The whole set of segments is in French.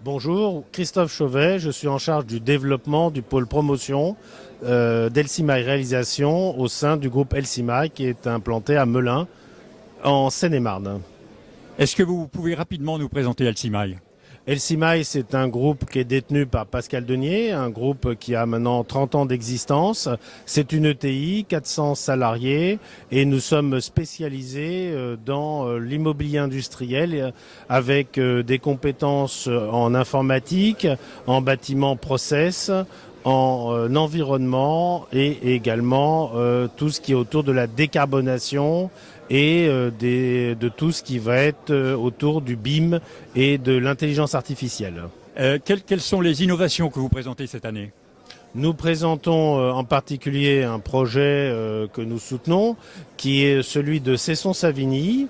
Bonjour, Christophe Chauvet, je suis en charge du développement du pôle promotion d'Elsimaï Réalisation au sein du groupe Elsimaï qui est implanté à Melun en Seine-et-Marne. Est-ce que vous pouvez rapidement nous présenter Elsimaï? Elsimaï, c'est un groupe qui est détenu par Pascal Denier, un groupe qui a maintenant 30 ans d'existence. C'est une ETI, 400 salariés, et nous sommes spécialisés dans l'immobilier industriel avec des compétences en informatique, en bâtiment process, en environnement et également tout ce qui est autour de la décarbonation et de tout ce qui va être autour du BIM et de l'intelligence artificielle. Quelles sont les innovations que vous présentez cette année? Nous présentons en particulier un projet que nous soutenons, qui est celui de Cesson-Savigny,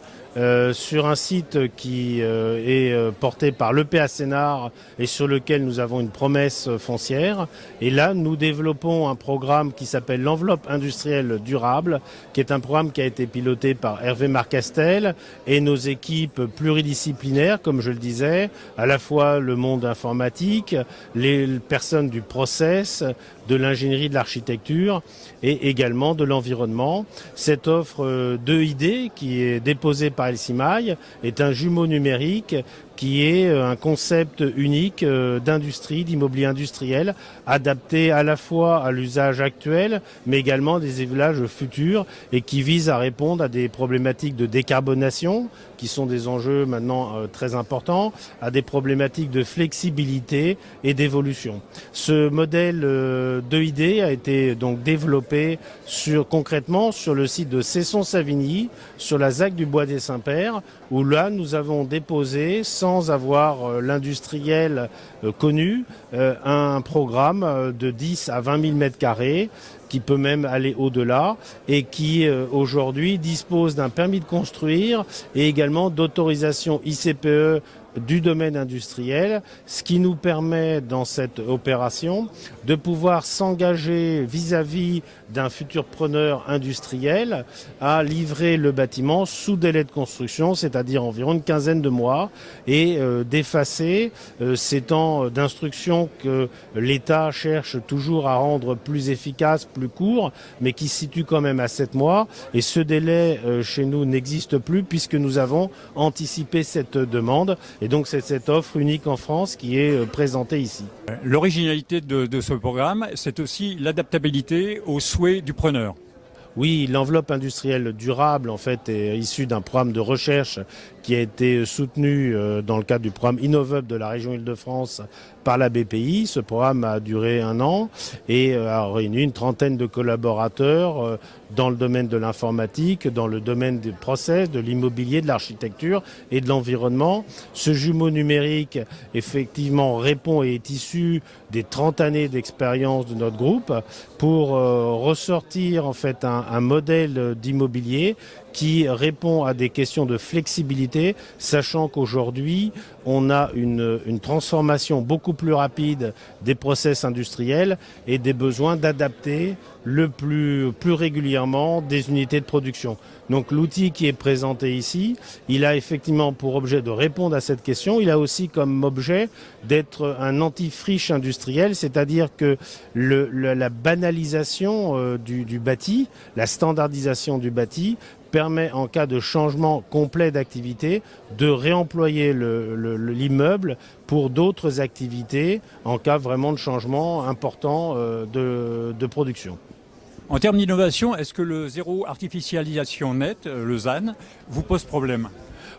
sur un site qui est porté par l'EPA Sénart et sur lequel nous avons une promesse foncière. Et là, nous développons un programme qui s'appelle l'enveloppe industrielle durable, qui est un programme qui a été piloté par Hervé Marcastel et nos équipes pluridisciplinaires, comme je le disais, à la fois le monde informatique, les personnes du process, de l'ingénierie, de l'architecture et également de l'environnement. Cette offre 2ID qui est déposée par Elsimaï est un jumeau numérique qui est un concept unique d'industrie, d'immobilier industriel, adapté à la fois à l'usage actuel, mais également des usages futurs et qui vise à répondre à des problématiques de décarbonation, qui sont des enjeux maintenant très importants, à des problématiques de flexibilité et d'évolution. Ce modèle 2ID a été donc développé concrètement sur le site de Cesson-Savigny, sur la ZAC du Bois des Saints-Pères, où là nous avons déposé, sans avoir l'industriel connu, un programme de 10 à 20 000 mètres carrés qui peut même aller au-delà et qui aujourd'hui dispose d'un permis de construire et également d'autorisation ICPE du domaine industriel, ce qui nous permet dans cette opération de pouvoir s'engager vis-à-vis d'un futur preneur industriel à livrer le bâtiment sous délai de construction, c'est-à-dire environ une quinzaine de mois, et d'effacer ces temps d'instruction que l'État cherche toujours à rendre plus efficaces, plus courts, mais qui se situent quand même à 7 mois. Et ce délai chez nous n'existe plus puisque nous avons anticipé cette demande. Et donc c'est cette offre unique en France qui est présentée ici. L'originalité de ce programme, c'est aussi l'adaptabilité aux souhaits du preneur. Oui, l'enveloppe industrielle durable, en fait, est issue d'un programme de recherche qui a été soutenu dans le cadre du programme Innov'Up de la région Île-de-France par la BPI. Ce programme a duré 1 an et a réuni une trentaine de collaborateurs dans le domaine de l'informatique, dans le domaine des process, de l'immobilier, de l'architecture et de l'environnement. Ce jumeau numérique, effectivement, répond et est issu des 30 années d'expérience de notre groupe pour ressortir, en fait, un modèle d'immobilier qui répond à des questions de flexibilité, sachant qu'aujourd'hui, on a une transformation beaucoup plus rapide des process industriels et des besoins d'adapter plus régulièrement des unités de production. Donc l'outil qui est présenté ici, il a effectivement pour objet de répondre à cette question. Il a aussi comme objet d'être un anti-friche industriel, c'est-à-dire que la banalisation du bâti, la standardisation du bâti, permet en cas de changement complet d'activité de réemployer l'immeuble pour d'autres activités en cas vraiment de changement important de production. En termes d'innovation, est-ce que le zéro artificialisation net, le ZAN, vous pose problème?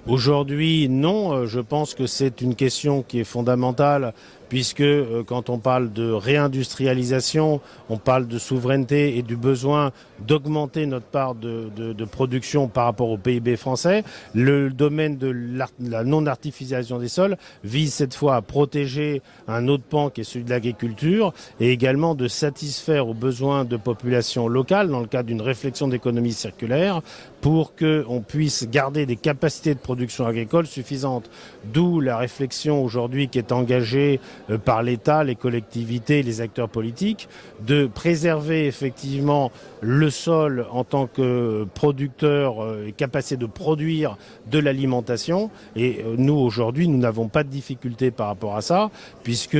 Aujourd'hui, non. Je pense que c'est une question qui est fondamentale puisque quand on parle de réindustrialisation, on parle de souveraineté et du besoin d'augmenter notre part de production par rapport au PIB français. Le domaine de la non-artificialisation des sols vise cette fois à protéger un autre pan qui est celui de l'agriculture et également de satisfaire aux besoins de populations locales dans le cadre d'une réflexion d'économie circulaire pour qu'on puisse garder des capacités de production agricole suffisantes. D'où la réflexion aujourd'hui qui est engagée par l'État, les collectivités, les acteurs politiques, de préserver effectivement le sol en tant que producteur et capacité de produire de l'alimentation. Et nous, aujourd'hui, nous n'avons pas de difficulté par rapport à ça, puisque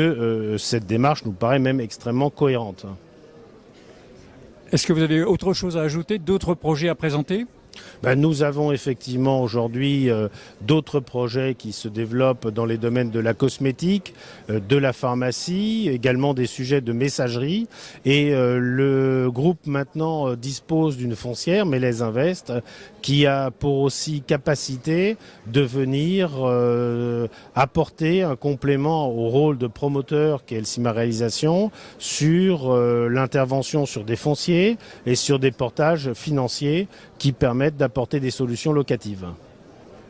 cette démarche nous paraît même extrêmement cohérente. Est-ce que vous avez autre chose à ajouter, d'autres projets à présenter ? Nous avons effectivement aujourd'hui d'autres projets qui se développent dans les domaines de la cosmétique, de la pharmacie, également des sujets de messagerie. Et le groupe maintenant dispose d'une foncière, Mélèze Invest, qui a pour aussi capacité de venir apporter un complément au rôle de promoteur qu'est Elsima Réalisation sur l'intervention sur des fonciers et sur des portages financiers qui permettent d'apporter des solutions locatives.